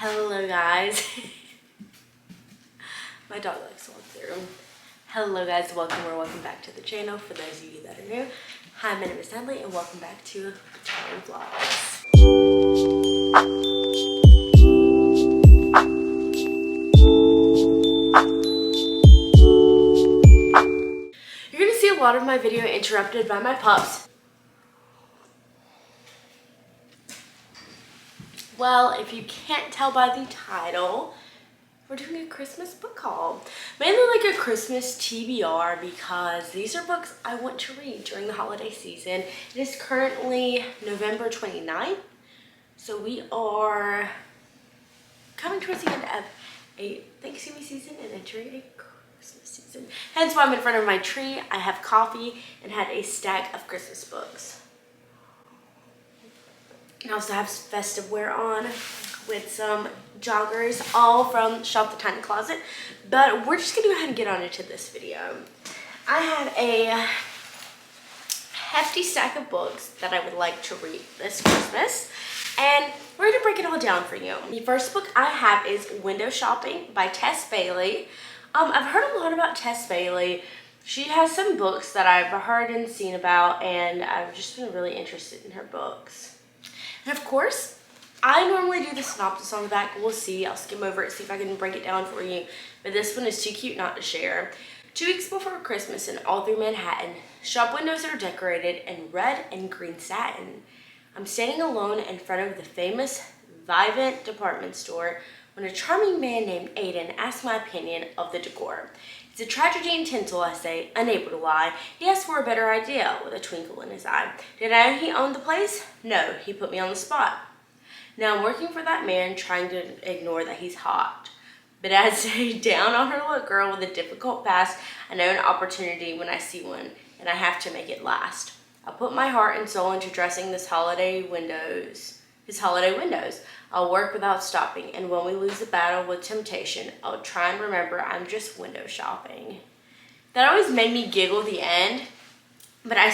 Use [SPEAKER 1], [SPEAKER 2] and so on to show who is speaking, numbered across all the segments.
[SPEAKER 1] Hello guys. My dog likes to walk through. Hello guys, welcome or welcome back to the channel. For those of you that are new, hi, my name is Natalie and welcome back to Bottari Vlogs. You're gonna see a lot of my video interrupted by my pups. Well, if you can't tell by the title, we're doing a Christmas book haul. Mainly like a Christmas TBR because these are books I want to read during the holiday season. It is currently November 29th, so we are coming towards the end of a Thanksgiving season and entering a Christmas season. Hence why I'm in front of my tree. I have coffee and had a stack of Christmas books. I also have festive wear on with some joggers, all from Shop the Tiny Closet. But we're just gonna go ahead and get on into this video. I have a hefty stack of books that I would like to read this Christmas, and we're gonna break it all down for you. The first book I have is Window Shopping by Tess Bailey. I've heard a lot about Tess Bailey. She has some books that I've heard and seen about, and I've just been really interested in her books. And of course, I normally do the synopsis on the back. We'll see. I'll skim over it, see if I can break it down for you. But this one is too cute not to share. 2 weeks before Christmas in all through Manhattan, shop windows are decorated in red and green satin. I'm standing alone in front of the famous Vivint department store when a charming man named Aiden asks my opinion of the decor. It's a tragedy and tinsel, I say, unable to lie. He asked for a better idea with a twinkle in his eye. Did I know he owned the place? No, he put me on the spot. Now I'm working for that man, trying to ignore that he's hot. But as a down-on-her-luck girl with a difficult past, I know an opportunity when I see one, and I have to make it last. I'll put my heart and soul into dressing his holiday windows. I'll work without stopping, and when we lose the battle with temptation, I'll try and remember I'm just window shopping. That always made me giggle at the end, but I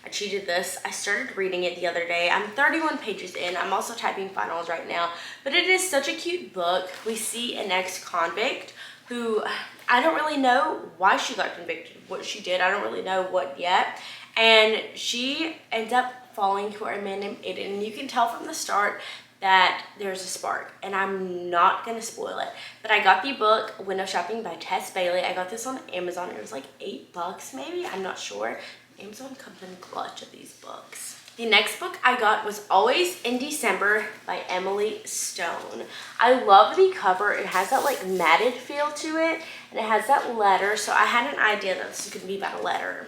[SPEAKER 1] cheated this. I started reading it the other day. I'm 31 pages in. I'm also typing finals right now, but it is such a cute book. We see an ex-convict who, I don't really know why she got convicted, what she did. I don't really know what yet. And she ends up falling for a man named Aiden. And you can tell from the start that there's a spark, and I'm not gonna spoil it. But I got the book Window Shopping by Tess Bailey. I got this on Amazon. It was like $8 maybe, I'm not sure. Amazon comes in clutch of these books. The next book I got was Always in December by Emily Stone. I love the cover. It has that like matted feel to it, and it has that letter, so I had an idea that this was gonna be about a letter.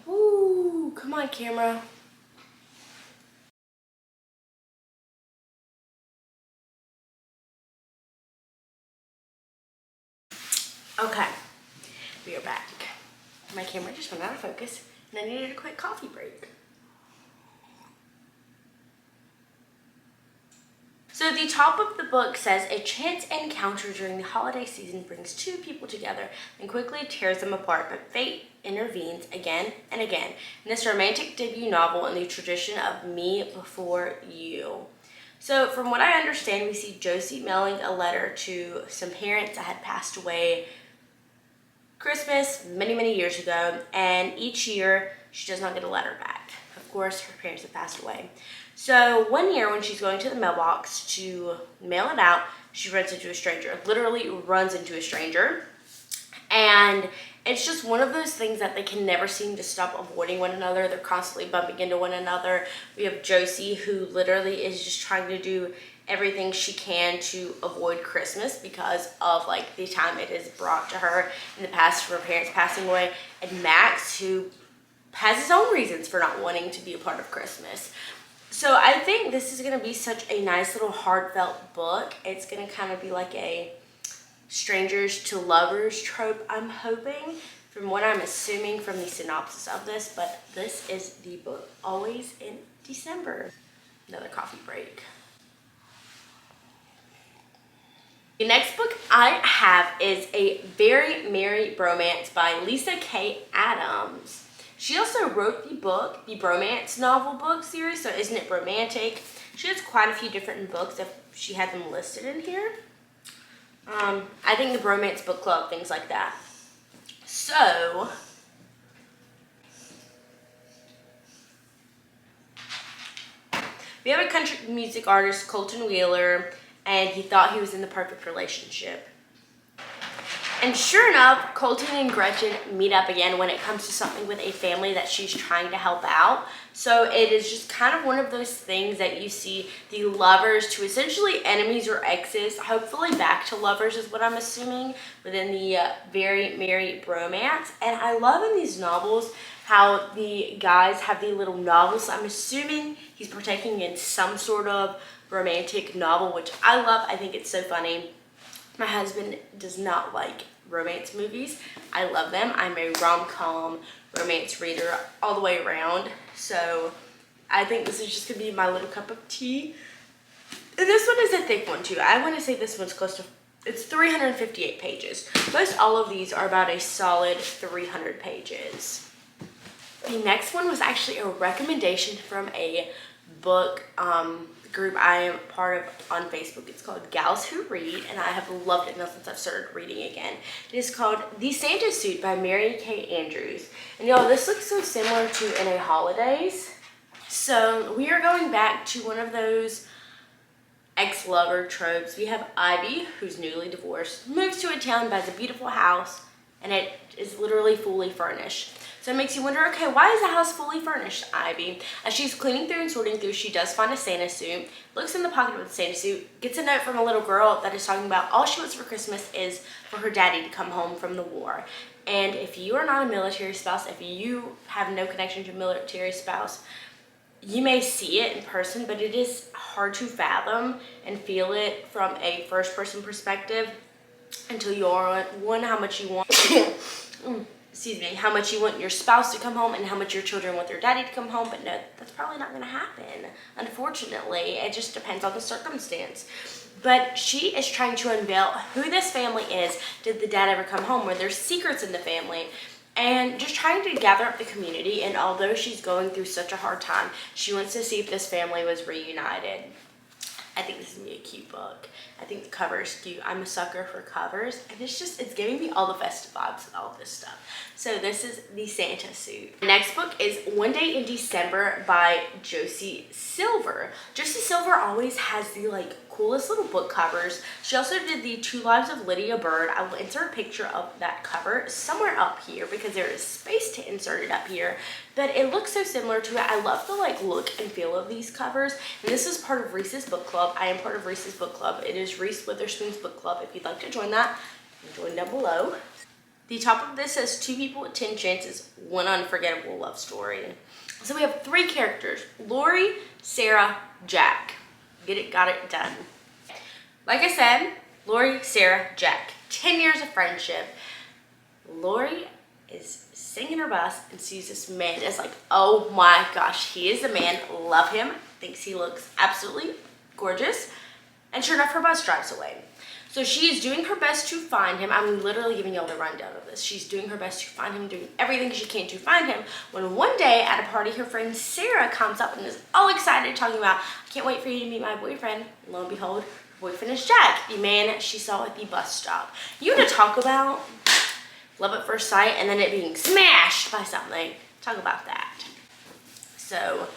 [SPEAKER 1] Ooh, come on, camera. Okay, we are back. My camera just went out of focus, and I needed a quick coffee break. So the top of the book says, a chance encounter during the holiday season brings two people together and quickly tears them apart, but fate intervenes again and again in this romantic debut novel in the tradition of Me Before You. So from what I understand, we see Josie mailing a letter to some parents that had passed away Christmas many years ago, and each year she does not get a letter back. Of course, her parents have passed away. So one year when she's going to the mailbox to mail it out, she runs into a stranger, literally runs into a stranger. And it's just one of those things that they can never seem to stop avoiding one another. They're constantly bumping into one another. We have Josie, who literally is just trying to do everything she can to avoid Christmas because of like the time it has brought to her in the past for her parents passing away. And Max, who has his own reasons for not wanting to be a part of Christmas. So I think this is going to be such a nice little heartfelt book. It's going to kind of be like a strangers to lovers trope, I'm hoping, from what I'm assuming from the synopsis of this. But this is the book Always in December. Another coffee break. The next book I have is A Very Merry Bromance by Lisa K. Adams. She also wrote the book, the bromance novel book series, so Isn't It Romantic? She has quite a few different books if she had them listed in here. I think the bromance book club, things like that. So, we have a country music artist, Colton Wheeler, and he thought he was in the perfect relationship. And sure enough, Colton and Gretchen meet up again when it comes to something with a family that she's trying to help out. So it is just kind of one of those things that you see the lovers to essentially enemies or exes, hopefully back to lovers is what I'm assuming, within the very merry bromance. And I love in these novels how the guys have the little novels. I'm assuming he's partaking in some sort of romantic novel, which I love. I think it's so funny. My husband does not like romance movies. I love them. I'm a rom-com romance reader all the way around. So I think this is just gonna be my little cup of tea. And this one is a thick one too. I want to say this one's close to, it's 358 pages. Most all of these are about a solid 300 pages. The next one was actually a recommendation from a book group I am part of on Facebook. It's called Gals Who Read, and I have loved it now since I've started reading again. It is called The Santa Suit by Mary Kay Andrews. And y'all, this looks so similar to N.A. Holidays. So we are going back to one of those ex-lover tropes. We have Ivy, who's newly divorced, moves to a town, buys a beautiful house, and it is literally fully furnished. So it makes you wonder, okay, why is the house fully furnished, Ivy? As she's cleaning through and sorting through, she does find a Santa suit, looks in the pocket of the Santa suit, gets a note from a little girl that is talking about all she wants for Christmas is for her daddy to come home from the war. And if you are not a military spouse, if you have no connection to a military spouse, you may see it in person, but it is hard to fathom and feel it from a first-person perspective until you're one, how much you want excuse me, how much you want your spouse to come home and how much your children want their daddy to come home. But no, that's probably not going to happen. Unfortunately, it just depends on the circumstance. But she is trying to unveil who this family is. Did the dad ever come home? Were there secrets in the family? And just trying to gather up the community. And although she's going through such a hard time, she wants to see if this family was reunited. I think this is gonna be a cute book. I think the cover is cute. I'm a sucker for covers, and it's giving me all the festive vibes and all this stuff. So this is The Santa Suit. The next book is One Day in December by Josie Silver. Josie Silver always has the coolest little book covers. She also did the Two Lives of Lydia Bird. I will insert a picture of that cover somewhere up here because there is space to insert it up here. But it looks so similar to it. I love the look and feel of these covers. And this is part of Reese's Book Club. I am part of Reese's Book Club. It is Reese Witherspoon's book club. If you'd like to join that, join down below. The top of this says 2 people with 10 chances, one unforgettable love story. So we have 3 characters, Lori, Sarah, Jack. Get it, got it, done. Like I said, Lori, Sarah, Jack. 10 years of friendship. Lori is singing her bus and sees this man. It's like, oh my gosh, he is the man. Love him. Thinks he looks absolutely gorgeous. And sure enough, her bus drives away. So she's doing her best to find him. I'm literally giving y'all the rundown of this. She's doing her best to find him, doing everything she can to find him. When one day at a party, her friend Sarah comes up and is all excited, talking about, I can't wait for you to meet my boyfriend. And lo and behold, her boyfriend is Jack, the man she saw at the bus stop. You want to talk about love at first sight and then it being smashed by something. Talk about that. So,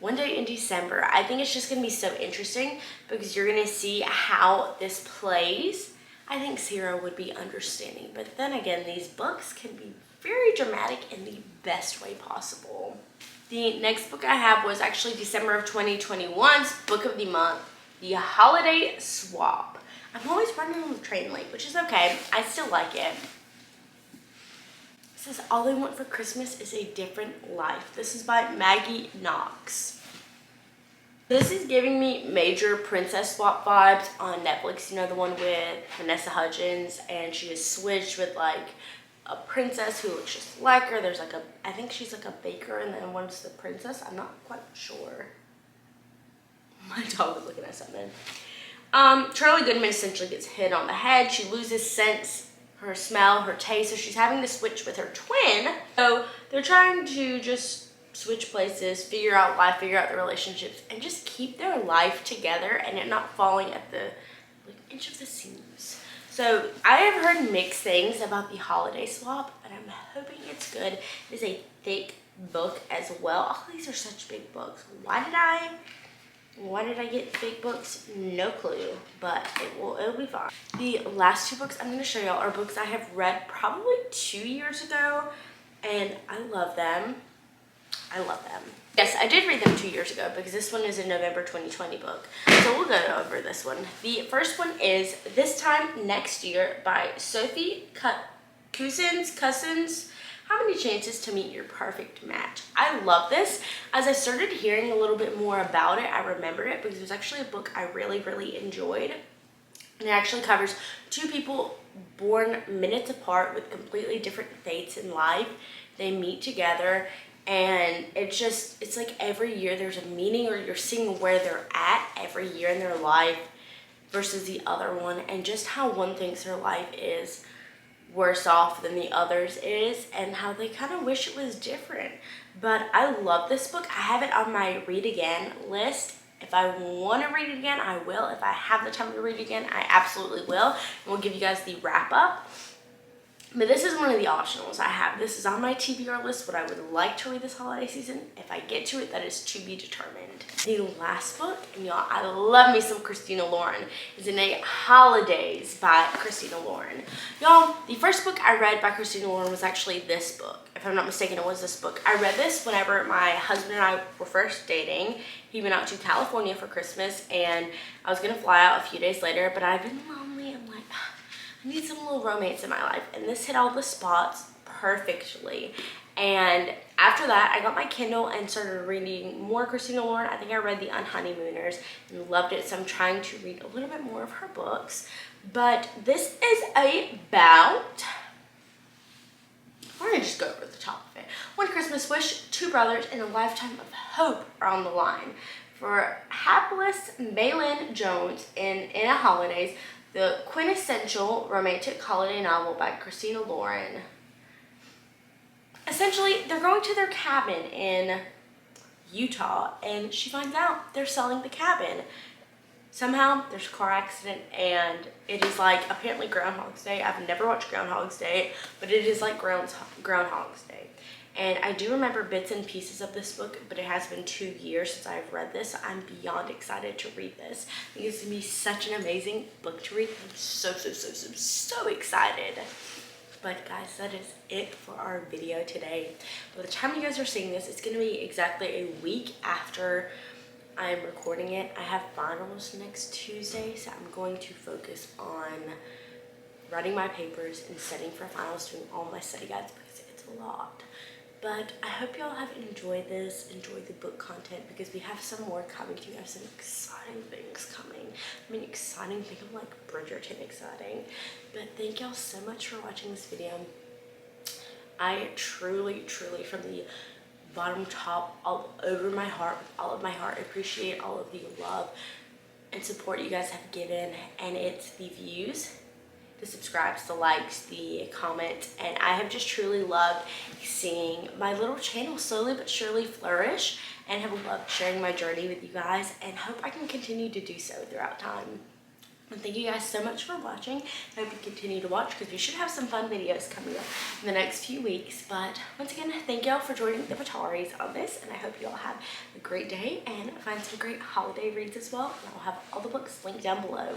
[SPEAKER 1] One Day in December, I think it's just going to be so interesting because you're going to see how this plays. I think Sarah would be understanding, but then again, these books can be very dramatic in the best way possible. The next book I have was actually December of 2021's Book of the Month, The Holiday Swap. I'm always running on the train late, which is okay. I still like it. It says, all they want for Christmas is a different life. This is by Maggie Knox. This is giving me major Princess Swap vibes on Netflix. You know, the one with Vanessa Hudgens, and she is switched with a princess who looks just like her. There's I think she's a baker, and then one's the princess. I'm not quite sure. My dog was looking at something. Charlie Goodman essentially gets hit on the head. She loses sense. her smell, her taste. So she's having to switch with her twin. So they're trying to just switch places, figure out life, figure out the relationships, and just keep their life together and it not falling at the inch of the seams. So I have heard mixed things about the holiday swap, and I'm hoping it's good. It is a thick book as well. All these are such big books. Why did I get big books? No clue, but it'll be fine. The last two books I'm going to show y'all are books I have read probably 2 years ago, and I love them. I love them. Yes, I did read them 2 years ago because this one is a November 2020 book. So we'll go over this one. The first one is This Time Next Year by Sophie Cousins. How Many Chances to Meet Your Perfect Match? I love this. As I started hearing a little bit more about it, I remembered it because it was actually a book I really, really enjoyed. And it actually covers two people born minutes apart with completely different fates in life. They meet together, and it's like every year there's a meaning, or you're seeing where they're at every year in their life versus the other one, and just how one thinks their life is worse off than the others is, and how they kind of wish it was different. But I love this book. I have it on my read again list. If I want to read it again, I will. If I have the time to read it again, I absolutely will. And we'll give you guys the wrap up. But this is one of the optionals I have. This is on my TBR list, what I would like to read this holiday season. If I get to it, that is to be determined. The last book, and y'all, I love me some Christina Lauren, is in a Holidays by Christina Lauren. Y'all, the first book I read by Christina Lauren was actually this book. If I'm not mistaken, it was this book. I read this whenever my husband and I were first dating. He went out to California for Christmas, and I was gonna fly out a few days later, but I've been lonely. I'm like, I need some little romance in my life, and this hit all the spots perfectly. And after that, I got my Kindle and started reading more Christina Lauren. I think I read The Unhoneymooners and loved it, so I'm trying to read a little bit more of her books. But this is about, I'm gonna just go over the top of it. One Christmas wish, two brothers, and a lifetime of hope are on the line. For hapless Maylin Jones in a Holidays, the quintessential romantic holiday novel by Christina Lauren. Essentially, they're going to their cabin in Utah, and she finds out they're selling the cabin. Somehow, there's a car accident, and it is like apparently Groundhog's Day. I've never watched Groundhog's Day, but it is like Groundhog's Day. And I do remember bits and pieces of this book, but it has been 2 years since I've read this. I'm beyond excited to read this. I think it's gonna be such an amazing book to read. I'm so excited. But guys, that is it for our video today. By the time you guys are seeing this, it's gonna be exactly a week after I'm recording it. I have finals next Tuesday, so I'm going to focus on writing my papers and studying for finals, doing all my study guides because it's a lot. But I hope y'all have enjoyed this, enjoyed the book content, because we have some more coming to you. I have some exciting things coming. I mean, exciting, think of like Bridgerton exciting. But thank y'all so much for watching this video. I truly, from the bottom top, all over my heart, with all of my heart, appreciate all of the love and support you guys have given. And it's the views, the subscribes, the likes, the comments, and I have just truly loved seeing my little channel slowly but surely flourish, and have loved sharing my journey with you guys, and hope I can continue to do so throughout time. And thank you guys so much for watching. I hope you continue to watch, because we should have some fun videos coming up in the next few weeks. But once again, thank y'all for joining the Bottaris on this, and I hope you all have a great day and find some great holiday reads as well. And I'll have all the books linked down below.